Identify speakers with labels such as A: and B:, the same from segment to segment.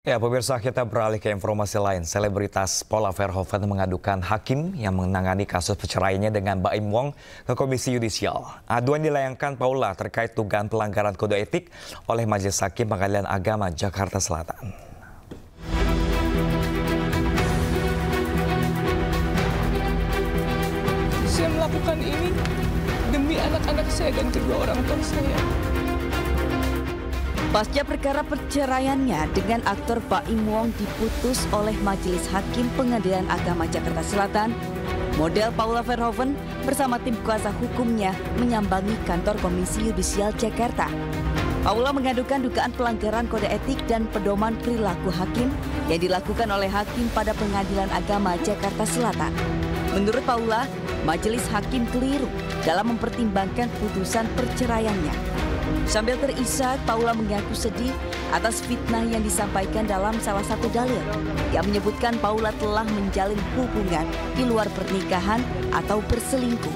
A: Ya, pemirsa, kita beralih ke informasi lain. Selebritas Paula Verhoeven mengadukan hakim yang menangani kasus perceraiannya dengan Baim Wong ke Komisi Yudisial. Aduan dilayangkan Paula terkait dugaan pelanggaran kode etik oleh Majelis Hakim Pengadilan Agama Jakarta Selatan.
B: Saya melakukan ini demi anak-anak saya dan kedua orang tua saya.
C: Pasca perkara perceraiannya dengan aktor Baim Wong diputus oleh Majelis Hakim Pengadilan Agama Jakarta Selatan, model Paula Verhoeven bersama tim kuasa hukumnya menyambangi kantor Komisi Yudisial Jakarta. Paula mengadukan dugaan pelanggaran kode etik dan pedoman perilaku hakim yang dilakukan oleh hakim pada Pengadilan Agama Jakarta Selatan. Menurut Paula, Majelis Hakim keliru dalam mempertimbangkan putusan perceraiannya. Sambil terisak, Paula mengaku sedih atas fitnah yang disampaikan dalam salah satu dalil yang menyebutkan Paula telah menjalin hubungan di luar pernikahan atau berselingkuh.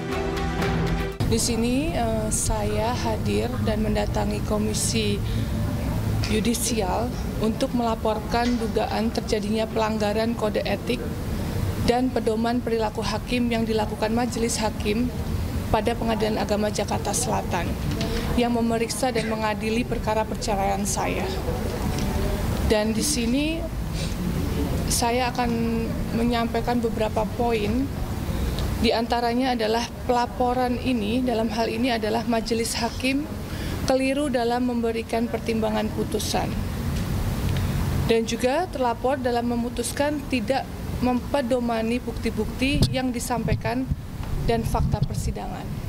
B: Di sini saya hadir dan mendatangi Komisi Yudisial untuk melaporkan dugaan terjadinya pelanggaran kode etik dan pedoman perilaku hakim yang dilakukan Majelis Hakim pada Pengadilan Agama Jakarta Selatan yang memeriksa dan mengadili perkara perceraian saya. Dan di sini saya akan menyampaikan beberapa poin. Di antaranya adalah pelaporan ini, dalam hal ini adalah Majelis Hakim keliru dalam memberikan pertimbangan putusan. Dan juga terlapor dalam memutuskan tidak mempedomani bukti-bukti yang disampaikan dan fakta persidangan.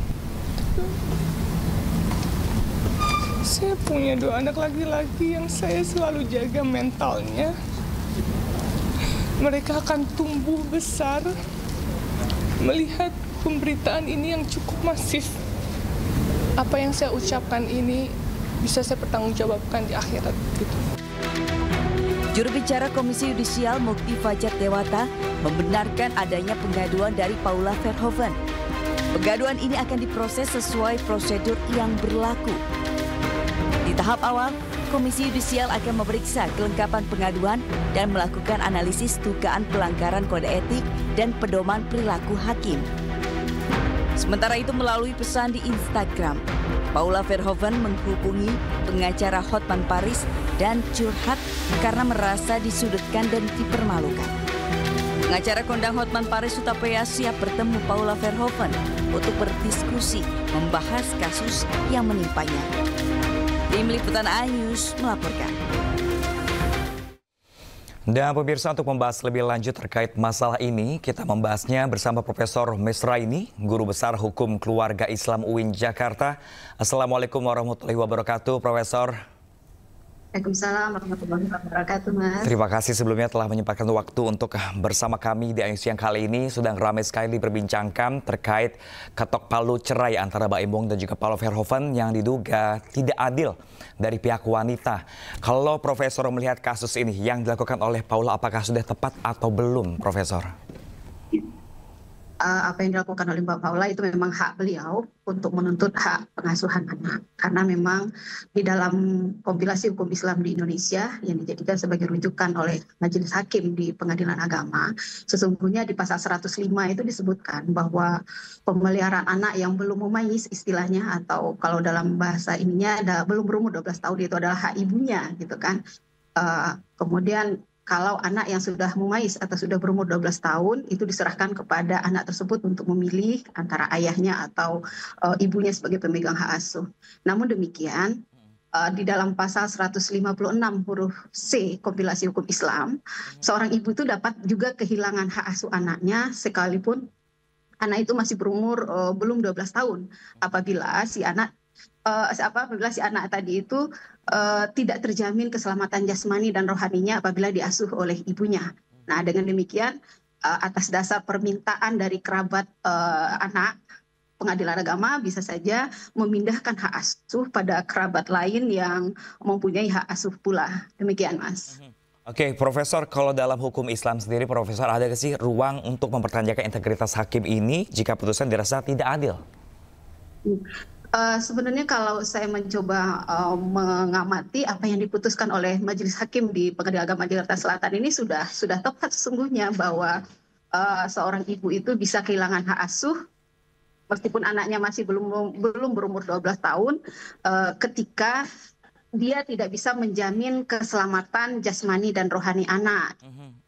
B: Saya punya dua anak laki-laki yang saya selalu jaga mentalnya. Mereka akan tumbuh besar melihat pemberitaan ini yang cukup masif. Apa yang saya ucapkan ini bisa saya pertanggungjawabkan di akhirat. Gitu.
C: Juru bicara Komisi Yudisial Mukti Fajar Dewata membenarkan adanya pengaduan dari Paula Verhoeven. Pengaduan ini akan diproses sesuai prosedur yang berlaku. Di tahap awal, Komisi Yudisial akan memeriksa kelengkapan pengaduan dan melakukan analisis dugaan pelanggaran kode etik dan pedoman perilaku hakim. Sementara itu, melalui pesan di Instagram, Paula Verhoeven menghubungi pengacara Hotman Paris dan curhat karena merasa disudutkan dan dipermalukan. Pengacara kondang Hotman Paris Hutapea siap bertemu Paula Verhoeven untuk berdiskusi membahas kasus yang menimpanya. Tim Liputan iNews melaporkan.
A: Dan pemirsa, untuk membahas lebih lanjut terkait masalah ini, kita membahasnya bersama Profesor Mesraini, Guru Besar Hukum Keluarga Islam UIN Jakarta. Assalamualaikum warahmatullahi wabarakatuh, Profesor.
D: Waalaikumsalam warahmatullahi wabarakatuh, Mas.
A: Terima kasih sebelumnya telah menyempatkan waktu untuk bersama kami di iNews yang kali ini. Sudah ramai sekali diperbincangkan terkait ketok palu cerai antara Baim Wong dan juga Paula Verhoeven yang diduga tidak adil dari pihak wanita. Kalau Profesor melihat kasus ini yang dilakukan oleh Paula, apakah sudah tepat atau belum, Profesor?
D: Apa yang dilakukan oleh Mbak Paula itu memang hak beliau untuk menuntut hak pengasuhan anak. Karena memang di dalam kompilasi hukum Islam di Indonesia yang dijadikan sebagai rujukan oleh Majelis Hakim di Pengadilan Agama, sesungguhnya di pasal 105 itu disebutkan bahwa pemeliharaan anak yang belum mumayyiz istilahnya, atau kalau dalam bahasa ininya belum berumur 12 tahun, itu adalah hak ibunya gitu kan. Kemudian kalau anak yang sudah mumayyiz atau sudah berumur 12 tahun, itu diserahkan kepada anak tersebut untuk memilih antara ayahnya atau ibunya sebagai pemegang hak asuh. Namun demikian, di dalam pasal 156 huruf C kompilasi hukum Islam, seorang ibu itu dapat juga kehilangan hak asuh anaknya sekalipun anak itu masih berumur belum 12 tahun, apabila si anak tadi itu tidak terjamin keselamatan jasmani dan rohaninya apabila diasuh oleh ibunya. Nah, dengan demikian atas dasar permintaan dari kerabat anak, Pengadilan Agama bisa saja memindahkan hak asuh pada kerabat lain yang mempunyai hak asuh pula. Demikian, Mas.
A: Oke, Profesor, kalau dalam hukum Islam sendiri, Profesor, ada nggak sih ruang untuk mempertanyakan integritas hakim ini jika putusan dirasa tidak adil?
D: Sebenarnya kalau saya mencoba mengamati apa yang diputuskan oleh Majelis Hakim di Pengadilan Agama Jakarta Selatan ini sudah tepat sesungguhnya bahwa seorang ibu itu bisa kehilangan hak asuh meskipun anaknya masih belum berumur 12 tahun ketika dia tidak bisa menjamin keselamatan jasmani dan rohani anak.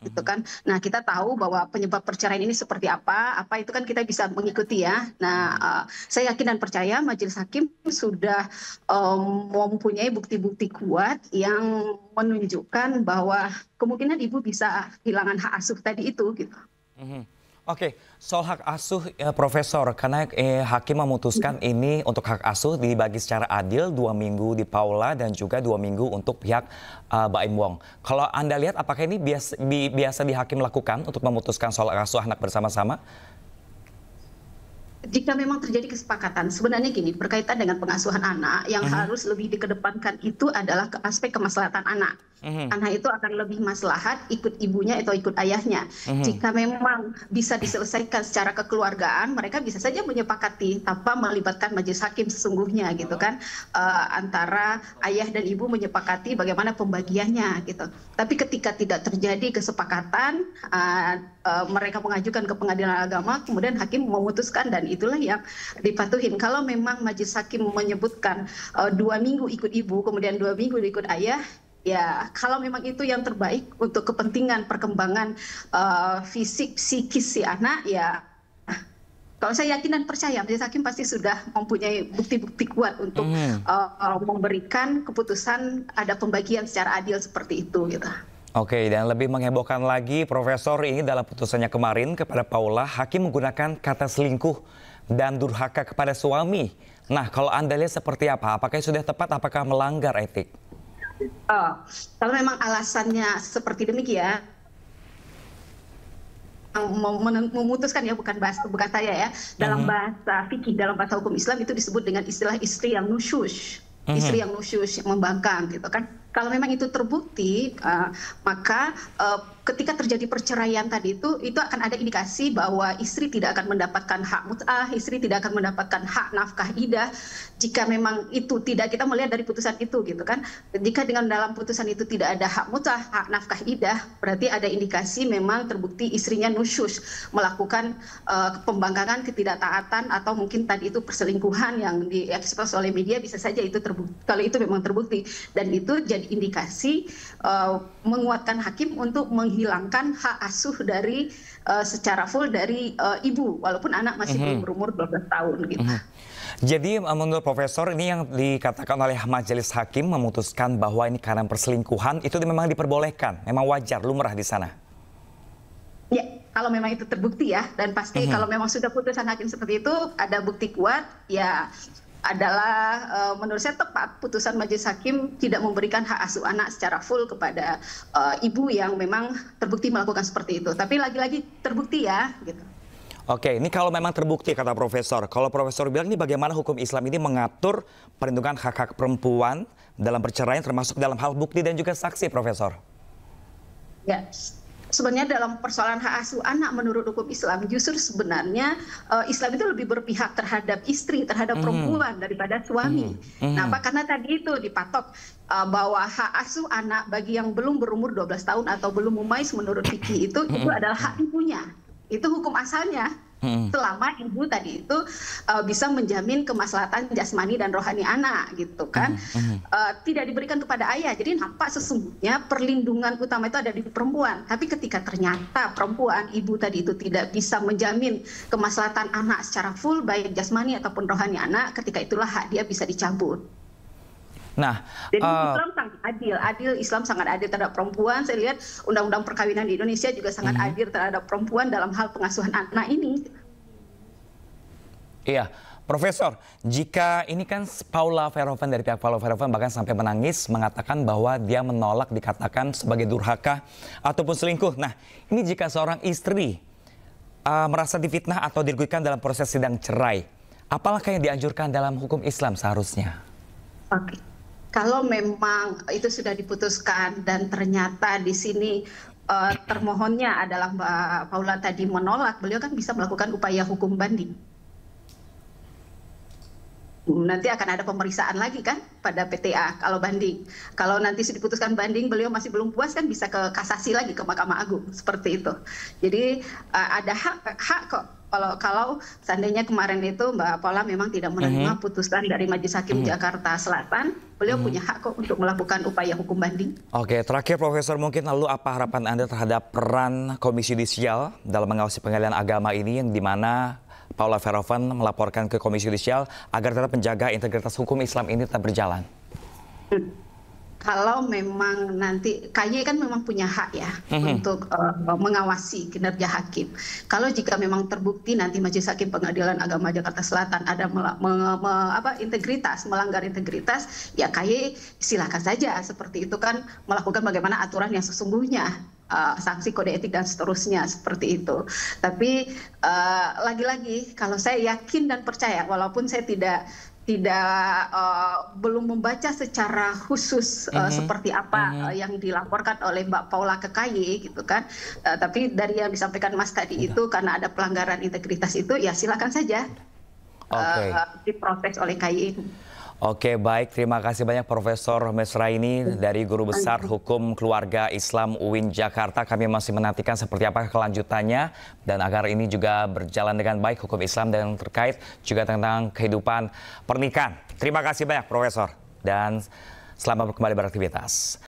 D: Gitu kan. Nah, kita tahu bahwa penyebab perceraian ini seperti apa itu kan kita bisa mengikuti ya. Nah, saya yakin dan percaya Majelis Hakim sudah mempunyai bukti-bukti kuat yang menunjukkan bahwa kemungkinan ibu bisa kehilangan hak asuh tadi itu gitu.
A: Oke, soal hak asuh, Profesor, karena Hakim memutuskan ini untuk hak asuh dibagi secara adil 2 minggu di Paula dan juga 2 minggu untuk pihak Baim Wong. Kalau Anda lihat, apakah ini biasa di Hakim lakukan untuk memutuskan soal hak asuh anak bersama-sama?
D: Jika memang terjadi kesepakatan, sebenarnya gini, berkaitan dengan pengasuhan anak, yang harus lebih dikedepankan itu adalah aspek kemaslahatan anak. Anak itu akan lebih maslahat ikut ibunya atau ikut ayahnya. Jika memang bisa diselesaikan secara kekeluargaan, mereka bisa saja menyepakati tanpa melibatkan Majelis Hakim sesungguhnya gitu kan, antara ayah dan ibu menyepakati bagaimana pembagiannya gitu. Tapi ketika tidak terjadi kesepakatan, mereka mengajukan ke Pengadilan Agama, kemudian Hakim memutuskan dan itulah yang dipatuhin. Kalau memang Majelis Hakim menyebutkan 2 minggu ikut ibu, kemudian 2 minggu ikut ayah, ya kalau memang itu yang terbaik untuk kepentingan perkembangan fisik psikis si anak, ya kalau saya yakin dan percaya Majelis Hakim pasti sudah mempunyai bukti-bukti kuat untuk memberikan keputusan ada pembagian secara adil seperti itu gitu.
A: Oke, dan lebih menghebohkan lagi, Profesor, ini dalam putusannya kemarin kepada Paula, Hakim menggunakan kata selingkuh dan durhaka kepada suami. Nah, kalau Anda lihat seperti apa? Apakah sudah tepat, apakah melanggar etik?
D: Kalau memang alasannya seperti demikian, memutuskan ya bukan saya ya, dalam bahasa fikih, dalam bahasa hukum Islam itu disebut dengan istilah istri yang nusyush. Istri yang nusyush, yang membangkang gitu kan. Kalau memang itu terbukti, maka ketika terjadi perceraian tadi itu akan ada indikasi bahwa istri tidak akan mendapatkan hak mut'ah, istri tidak akan mendapatkan hak nafkah idah. Jika memang itu tidak, kita melihat dari putusan itu gitu kan. Jika dengan dalam putusan itu tidak ada hak mut'ah, hak nafkah idah, berarti ada indikasi memang terbukti istrinya nusyus, melakukan pembangkangan, ketidaktaatan, atau mungkin tadi itu perselingkuhan yang diekspos oleh media, bisa saja itu terbukti. Kalau itu memang terbukti, dan itu jadi indikasi menguatkan Hakim untuk menghilangkan hak asuh dari secara full dari ibu, walaupun anak masih belum berumur 12 tahun gitu.
A: Jadi menurut Profesor, ini yang dikatakan oleh Majelis Hakim memutuskan bahwa ini karena perselingkuhan itu memang diperbolehkan, memang wajar, lumrah di sana.
D: Ya, kalau memang itu terbukti ya, dan pasti kalau memang sudah putusan Hakim seperti itu, ada bukti kuat, ya adalah menurut saya tepat putusan Majelis Hakim tidak memberikan hak asuh anak secara full kepada ibu yang memang terbukti melakukan seperti itu. Tapi lagi-lagi terbukti ya gitu.
A: Oke, ini kalau memang terbukti kata Profesor. Kalau Profesor bilang ini bagaimana hukum Islam ini mengatur perlindungan hak-hak perempuan dalam perceraian termasuk dalam hal bukti dan juga saksi, Profesor?
D: Ya. Sebenarnya dalam persoalan hak asuh anak menurut hukum Islam, justru sebenarnya Islam itu lebih berpihak terhadap istri, terhadap perempuan daripada suami. Kenapa? Karena tadi itu dipatok bahwa hak asuh anak bagi yang belum berumur 12 tahun atau belum mumais menurut fikih itu adalah hak ibunya. Itu hukum asalnya. Selama ibu tadi itu bisa menjamin kemaslahatan jasmani dan rohani anak gitu kan, tidak diberikan kepada ayah. Jadi nampak sesungguhnya perlindungan utama itu ada di perempuan. Tapi ketika ternyata perempuan, ibu tadi itu tidak bisa menjamin kemaslahatan anak secara full, baik jasmani ataupun rohani anak, ketika itulah hak dia bisa dicabut.
A: Nah,
D: jadi Islam sangat adil, Islam sangat adil terhadap perempuan. Saya lihat undang-undang perkawinan di Indonesia juga sangat adil terhadap perempuan dalam hal pengasuhan anak ini.
A: Iya, Profesor, jika ini kan Paula Verhoeven dari pihak Paula Verhoeven bahkan sampai menangis mengatakan bahwa dia menolak dikatakan sebagai durhaka ataupun selingkuh. Nah, ini jika seorang istri merasa difitnah atau dirugikan dalam proses sidang cerai, apakah yang dianjurkan dalam hukum Islam seharusnya?
D: Oke. Kalau memang itu sudah diputuskan dan ternyata di sini termohonnya adalah Mbak Paula tadi menolak, beliau kan bisa melakukan upaya hukum banding. nanti akan ada pemeriksaan lagi kan pada PTA kalau banding. Kalau nanti diputuskan banding, beliau masih belum puas kan bisa ke kasasi lagi ke Mahkamah Agung seperti itu. Jadi ada hak kok. Kalau seandainya kemarin itu Mbak Paula memang tidak menerima putusan dari Majelis Hakim Jakarta Selatan, beliau punya hak kok untuk melakukan upaya hukum banding.
A: Oke, terakhir Profesor, mungkin lalu apa harapan Anda terhadap peran Komisi Yudisial dalam mengawasi pengadilan agama ini, yang dimana Paula Verhoeven melaporkan ke Komisi Yudisial agar tetap menjaga integritas hukum Islam ini tetap berjalan?
D: Kalau memang nanti KY kan memang punya hak ya untuk mengawasi kinerja hakim. Kalau jika memang terbukti nanti Majelis Hakim Pengadilan Agama Jakarta Selatan ada melanggar integritas, ya KY silakan saja seperti itu kan, melakukan bagaimana aturan yang sesungguhnya, sanksi kode etik dan seterusnya seperti itu. Tapi lagi-lagi kalau saya yakin dan percaya, walaupun saya belum membaca secara khusus seperti apa yang dilaporkan oleh Mbak Paula ke KY gitu kan, tapi dari yang disampaikan Mas tadi itu karena ada pelanggaran integritas itu, ya silakan saja diproses oleh KY.
A: Oke, baik. Terima kasih banyak Profesor Mesraini dari Guru Besar Hukum Keluarga Islam UIN Jakarta. Kami masih menantikan seperti apa kelanjutannya dan agar ini juga berjalan dengan baik hukum Islam dan terkait juga tentang kehidupan pernikahan. Terima kasih banyak Profesor dan selamat kembali beraktivitas.